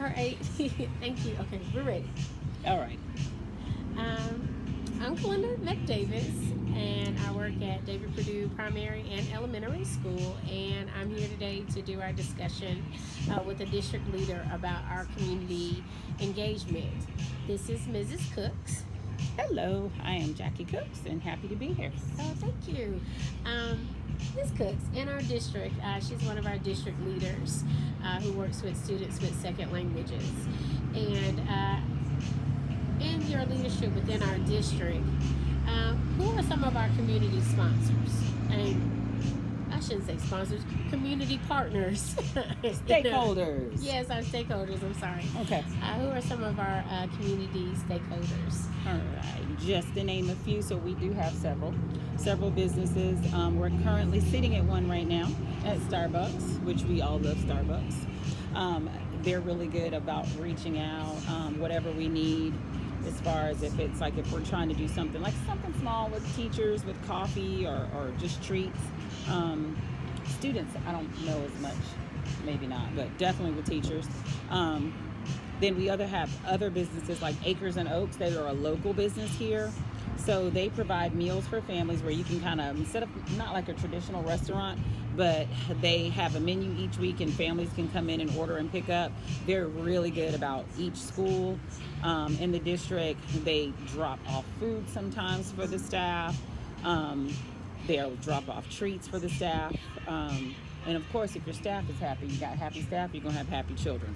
All right. Thank you. Okay, we're ready. All right. I'm Thomas-Mcdavis, and I work at David Perdue Primary and Elementary School. And I'm here today to do our discussion with the district leader about our community engagement. This is Mrs. Cooks. Hello, I am Jackie Cooks and happy to be here. Oh, thank you. Um, Ms. Cooks, in our district, she's one of our district leaders who works with students with second languages. And in your leadership within our district, who are some of our community sponsors? And I shouldn't say sponsors, community partners. Stakeholders. Yes, our stakeholders, I'm sorry. Okay. Who are some of our community stakeholders? All right. Just to name a few, so we do have several businesses. We're currently sitting at one right now at Starbucks, which we all love Starbucks. They're really good about reaching out, whatever we need, as far as if we're trying to do something like something small with teachers, with coffee or just treats. Students, I don't know as much, maybe not, but definitely with teachers. Then we have other businesses like Acres and Oaks that are a local business here. So they provide meals for families where you can kind of, instead of not like a traditional restaurant, but they have a menu each week and families can come in and order and pick up. They're really good about each school in the district. They drop off food sometimes for the staff. They'll drop off treats for the staff. And of course, if your staff is happy, you got happy staff, you're going to have happy children.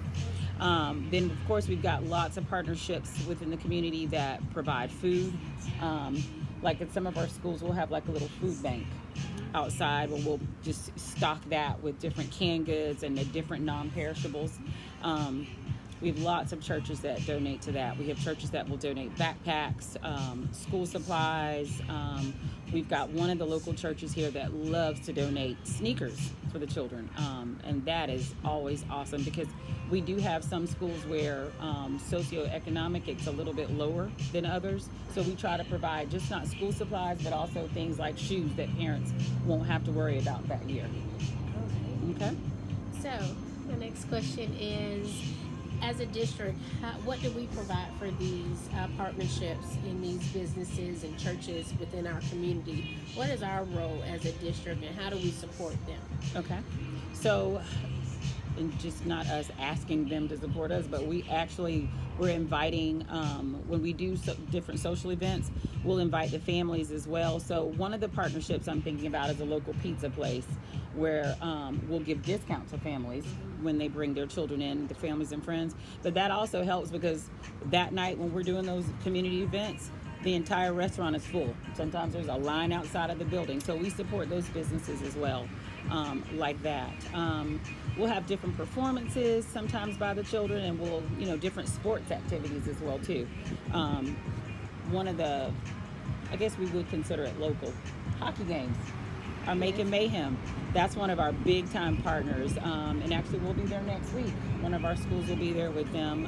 Then, of course, we've got lots of partnerships within the community that provide food. Like at some of our schools, we'll have like a little food bank outside where we'll just stock that with different canned goods and the different non-perishables. We have lots of churches that donate to that. We have churches that will donate backpacks, school supplies. We've got one of the local churches here that loves to donate sneakers for the children. And that is always awesome because we do have some schools where socioeconomic, it's a little bit lower than others. So we try to provide just not school supplies, but also things like shoes that parents won't have to worry about that year. Okay? So, the next question is, as a district, what do we provide for these partnerships in these businesses and churches within our community? What is our role as a district and how do we support them? Okay. So, and just not us asking them to support us, but we're inviting, when we do different social events, we'll invite the families as well. So one of the partnerships I'm thinking about is a local pizza place where we'll give discounts to families when they bring their children in, the families and friends. But that also helps because that night when we're doing those community events, the entire restaurant is full. Sometimes there's a line outside of the building. So we support those businesses as well, like that. We'll have different performances sometimes by the children, and we'll, different sports activities as well too. One of the, I guess we would consider it local, hockey games are Making Mayhem. That's one of our big time partners, and actually we'll be there next week. One of our schools will be there with them,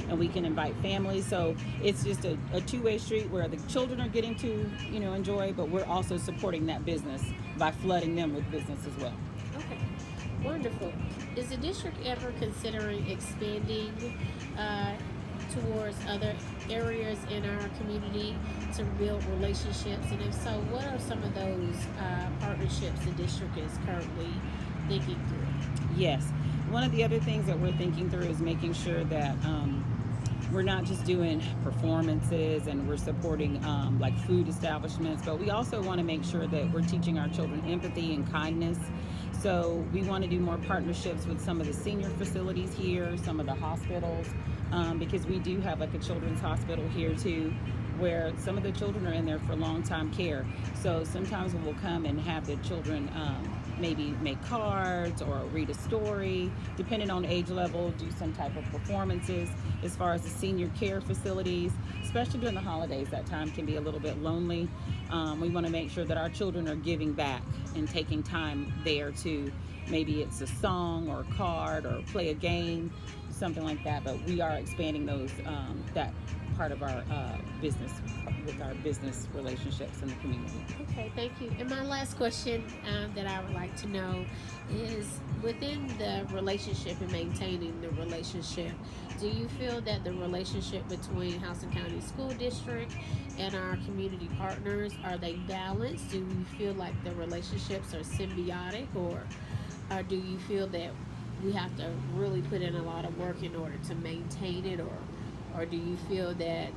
and we can invite families. So it's just a two-way street where the children are getting to enjoy, but we're also supporting that business by flooding them with business as well. Okay, wonderful. Is the district ever considering expanding towards other areas in our community to build relationships? And if so, what are some of those partnerships the district is currently thinking through? Yes. One of the other things that we're thinking through is making sure that we're not just doing performances and we're supporting like food establishments, but we also want to make sure that we're teaching our children empathy and kindness. So we want to do more partnerships with some of the senior facilities here, some of the hospitals, because we do have like a children's hospital here too, where some of the children are in there for long-time care. So sometimes we'll come and have the children maybe make cards or read a story, depending on age level, do some type of performances. As far as the senior care facilities, especially during the holidays, that time can be a little bit lonely. We want to make sure that our children are giving back and taking time there to, maybe it's a song or a card or play a game, something like that. But we are expanding those that part of our business, with our business relationships in the community. Okay, thank you. And my last question that I would like to know is within the relationship and maintaining the relationship, do you feel that the relationship between Houston County School District and our community partners, are they balanced? Do you feel like the relationships are symbiotic, or do you feel that we have to really put in a lot of work in order to maintain it, or do you feel that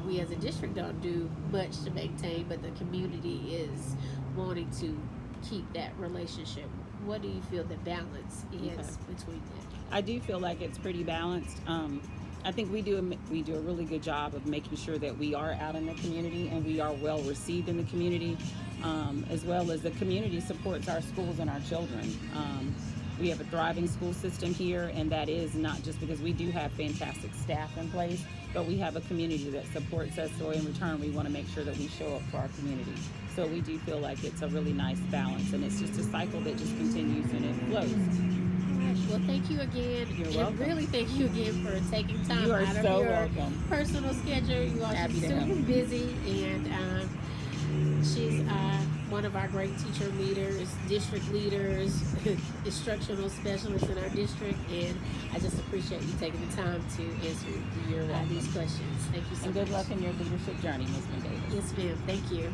we as a district don't do much to maintain, but the community is wanting to keep that relationship? What do you feel the balance is between that? I do feel like it's pretty balanced. I think we do a really good job of making sure that we are out in the community and we are well received in the community, as well as the community supports our schools and our children. We have a thriving school system here, and that is not just because we do have fantastic staff in place, but we have a community that supports us, so in return we want to make sure that we show up for our community. So we do feel like it's a really nice balance, and it's just a cycle that just continues and it flows. Well, thank you again. You're welcome. And really thank you again for taking time You are out of so your welcome. personal schedule. You are Happy to super help. busy, and she's one of our great teacher leaders, district leaders, instructional specialists in our district, and I just appreciate you taking the time to answer You're welcome. these questions. Thank you so And much. good luck in your leadership journey, Ms. McDavis. Yes, ma'am. Thank you.